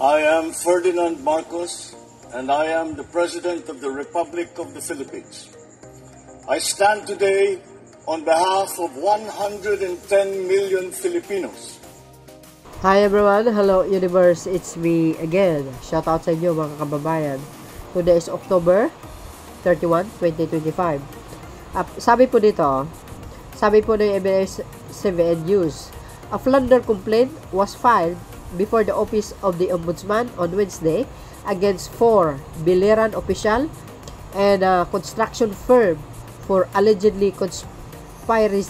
I am Ferdinand Marcos, and I am the President of the Republic of the Philippines. I stand today on behalf of 110 million Filipinos. Hi everyone, hello universe, it's me again. Shout out sa inyo mga kababayan. Today is October 31, 2025. Sabi po dito, sabi po ng ABS-CBN News, a plunder complaint was filed before the office of the Ombudsman on Wednesday against 4 Biliran official and a construction firm for allegedly conspiring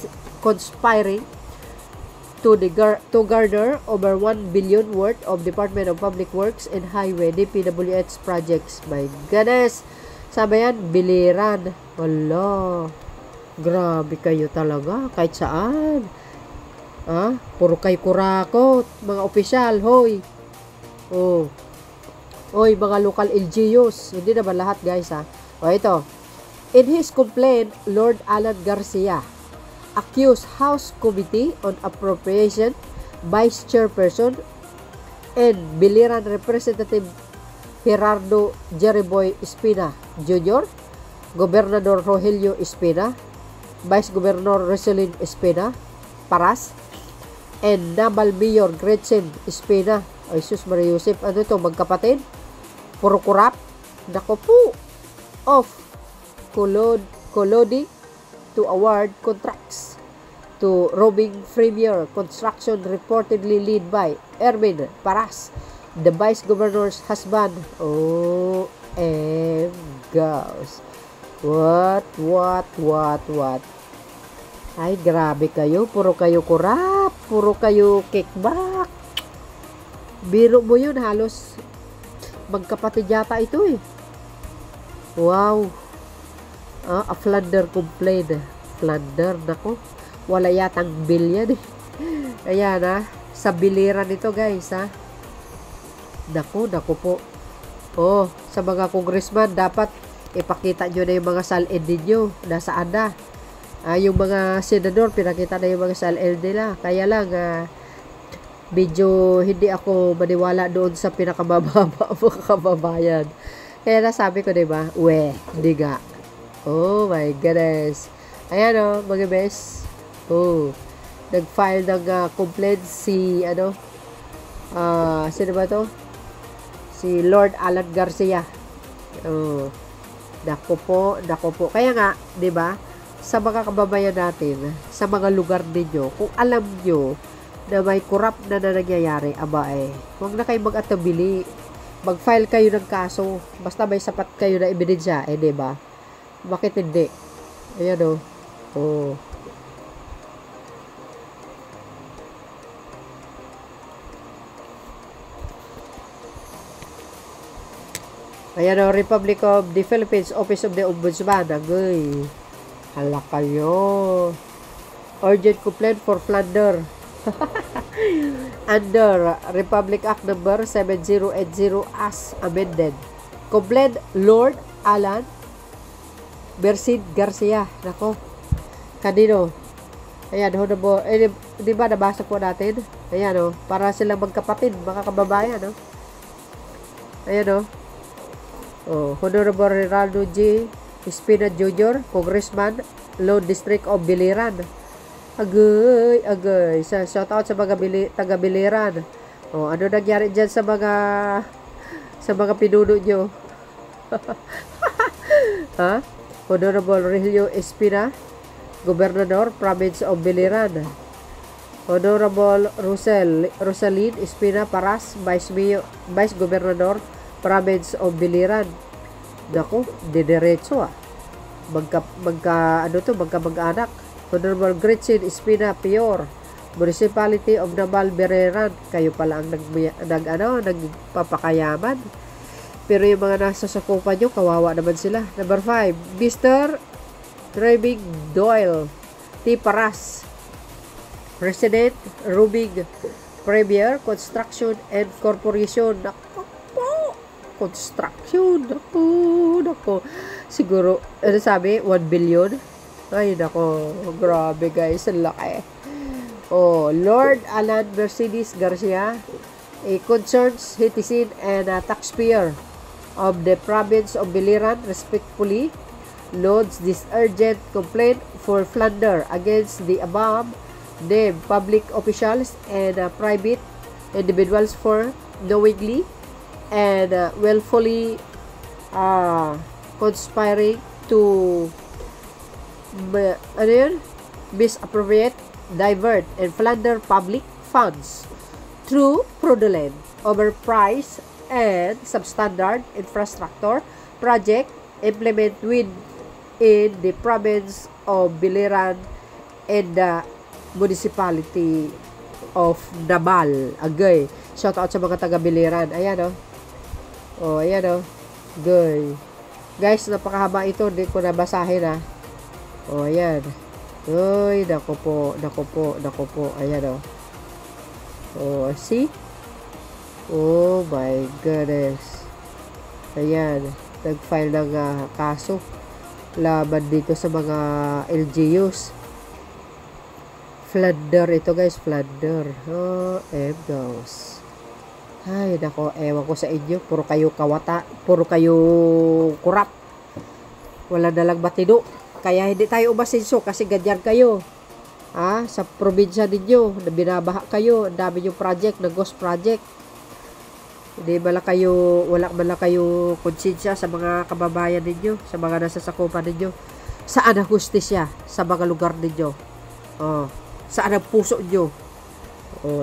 to garner over 1 billion worth of Department of Public Works and Highway DPWH projects. My goodness! Sabi yan, Biliran. Wala. Grabe kayo talaga. Kahit saan. Puro kayo kurakot. Mga opisyal. Hoy. Oh. Hoy, mga local LGUs. Hindi naman lahat, guys, O, ito. In his complaint, Lord Alan Garcia accused House Committee on Appropriation Vice Chairperson and Biliran Representative Gerardo Jeriboy Espina Jr., Gobernador Rogelio Espina, Vice Governor Roselyn Espina Paras, and Naval Mayor Gretchen Espina. Ay, sus Maria Yusef, ano ito, magkapatid? Puro kurap? Nako po! Of colluding to award contracts to robbing Premier Construction reportedly led by Erwin Paras, the Vice Governor's husband. Oh, and goes. What? Ay, grabe kayo. Puro kayo kurap. Puro kayo kickback. Biro mo yun. Halos magkapatid yata ito eh. Wow. A plunder complaint. Plunder. Nako. Wala yatang bill yan eh. Ayan sa Biliran ito guys Nako po. Oh, sa mga congressman dapat ipakita nyo na yung mga SALN ninyo. Nasaan na? Yung mga senador, pinakita na yung mga SALN nila. Kaya lang, medyo hindi ako maniwala doon sa pinakamababa mga kababayan. Kaya nasabi ko, diba? Hindi nga. Oh my goodness. Ayan mga bes. Oh, nag-file ng complaint si, sino ba to? Si Lord Alan Garcia. Oh, nako po. Kaya nga, diba? Sa mga kababayan natin, sa mga lugar ninyo, kung alam nyo na may corrupt na nangyayari, huwag na kayo mag-atabili. Mag-file kayo ng kaso. Basta may sapat kayo na ebidensya, diba? Bakit hindi? Ayan Oh. Ayan Republic of the Philippines, Office of the Ombudsman. Agoy. Hala kayo. Urgent complaint for plunder. Under Republic Act number 7080 as amended. Complaint Lord Alan Bersid Garcia. Nako. Kanino? Ayan, di ba nabasa po natin? Ayan para silang magkapatid, mga kababayan Ayan Honorable Rinaldo G. Espina Jr., Congressman, Law District of Biliran. Agay. Shout out sa mga taga-Biliran. Ano nangyari dyan sa mga pinuno nyo? Honorable Rogelio Espina, Gobernador, Province of Biliran. Honorable Roselyn Espina Paras, Vice Gobernador, Province of Biliran. Naku, diretso magka-anak. Honorable Gretchen Espina Pior, Municipality of Naval Bereran. Kayo pala ang nagpapakayaman. Pero yung mga nasa sakupan nyo, kawawa naman sila. Number 5, Mr. Driving Doyle T. Paras, President Rubig Premier Construction and Corporation. Construction. Nako. Siguro, sabi? 1 billion? Ay, nako. Grabe, guys. Ang laki. Lord Alan Mercedes Garcia a concerned citizen and a taxpayer of the province of Biliran respectfully lodges this urgent complaint for slander against the above named public officials and private individuals for knowingly and willfully conspiring to misappropriate, divert, and plunder public funds through fraudulent, overpriced, and substandard infrastructure project implemented within the province of Biliran and the municipality of Nabal. Agay. Shout out sa mga taga Biliran. Ayan, oh. Ayan, oh. Gay. Guys, napakahaba ito. Hindi ko nabasahin, ha. Oh, ayan. Uy, nako po. Ayan, oh. Oh, see? Oh my goodness. Ayan. Nag-file ng kaso laban dito sa mga LGUs. Flunder ito, guys. Flunder. Oh, goes. Ay, nako, ewan ko sa inyo. Puro kayo kawata. Puro kayo kurap. Wala nalang matino. Kaya hindi tayo umasenso kasi ganyan kayo. Sa probinsya ninyo, na binabaha kayo. Ang dami yung project, na ghost project. Hindi wala man kayo konsensya sa mga kababayan ninyo, sa mga nasasakupan ninyo. Saan ang hustisya sa mga lugar ninyo? Saan ang puso nyo?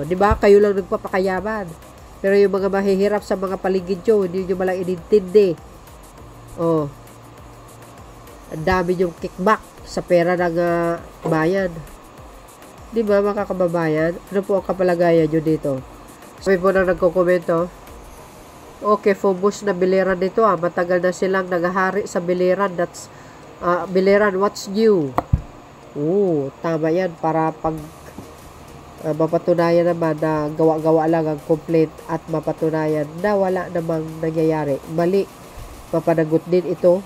Di ba? Kayo lang nagpapakayaman. Pero yung mga mahihirap sa mga paligid nyo, hindi nyo malang inintindi. Ang dami yung kickback sa pera ng bayan. Di ba, mga kababayan? Ano po ang kapalagayan nyo dito? Sabi po na nagkokomento, okay, Phobos na Biliran dito, matagal na silang naghahari sa Biliran. That's, Biliran, what's new? Tama yan, para pag mapatunayan naman na gawa-gawa lang ang complaint at mapatunayan na wala namang nangyayari. Mali, mapanagot din itong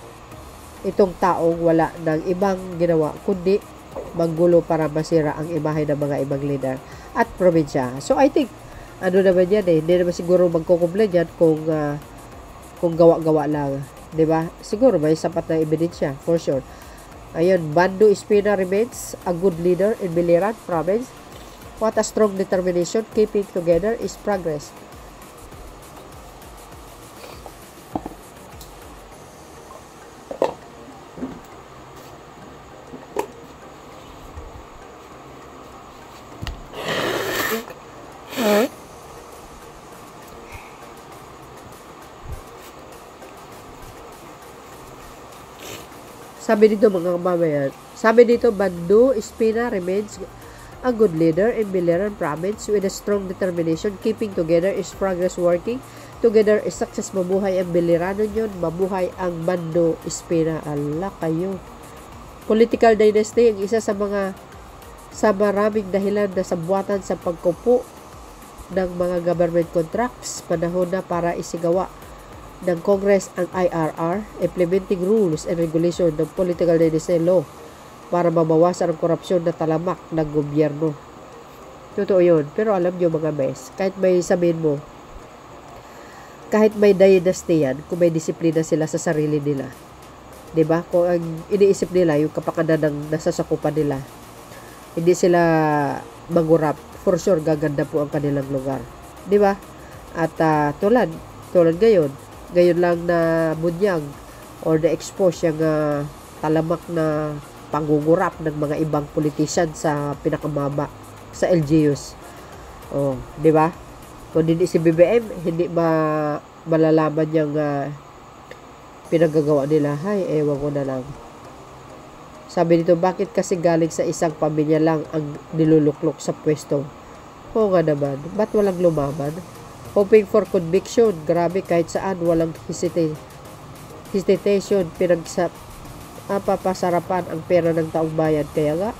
taong wala ng ibang ginawa, kundi manggulo para masira ang imahe ng mga ibang leader at probinsya. So, I think, ano naman yan hindi naman siguro magkukumplain yan kung gawa-gawa lang. Diba? Siguro may sapat na ebidensya, for sure. Ayun, Bando Espina remains a good leader in Biliran province. What a strong determination. Keeping together is progress. Sabi dito mga kababayan, sabi dito, Bando Espina remains a good leader in Biliran province with a strong determination. Keeping together is progress. Working together is success. Mabuhay ang Bilirano yun. Mabuhay ang Bando Espina. Ala kayo. Political dynasty, ang isa sa maraming dahilan na sabuatan sa pagkupo ng mga government contracts. Panahon na para isigawa ng Congress ang IRR, implementing rules and regulation ng political dynasty law para mabawasan ang korupsyon na talamak ng gobyerno. Totoo yun. Pero alam nyo mga bes, kahit may sabihin mo, kahit may dynasty yan, kung may disiplina sila sa sarili nila, diba? Kung ang iniisip nila, yung kapakanan ng nasasakupan nila, hindi sila mangurap, for sure, gaganda po ang kanilang lugar. Diba? At tulad ngayon lang na bunyag or na-expose yung talamak na panggugurap ng mga ibang politician sa pinakamaba sa LGUs. Di ba? Kung hindi si BBM, hindi malalaman yung pinagagawa nila. Hay, ewan ko na lang. Sabi dito, bakit kasi galing sa isang pamilya lang ang niluluklok sa pwesto? Oo nga naman. Ba't walang lumaban? Hoping for conviction. Grabe, kahit saan walang hesitation. Papasarapan ang pera ng taong bayan. Kaya nga,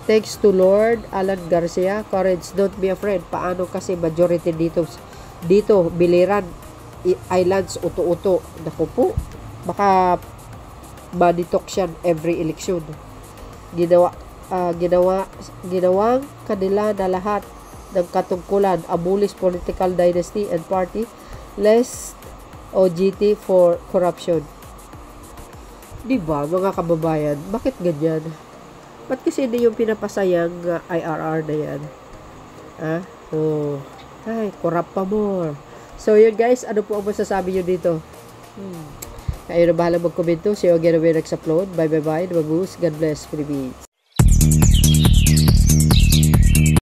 thanks to Lord Alan Garcia, courage, don't be afraid. Paano kasi majority dito Biliran Islands, uto-uto. Naku po, baka ma-detox yan every election. Ginawang kanila na lahat ng katungkulan, abolish political dynasty and party, less OGT for corruption. Diba, mga kababayan? Bakit ganyan? Ba't kasi hindi yung pinapasayang IRR na yan? Ha? Oh. Ay, corrupt pa more. So, yun guys, ano po ang masasabi nyo dito? Kayo na bahala mag-komento. See you again when next upload. Bye. Babush. God bless, Philippines.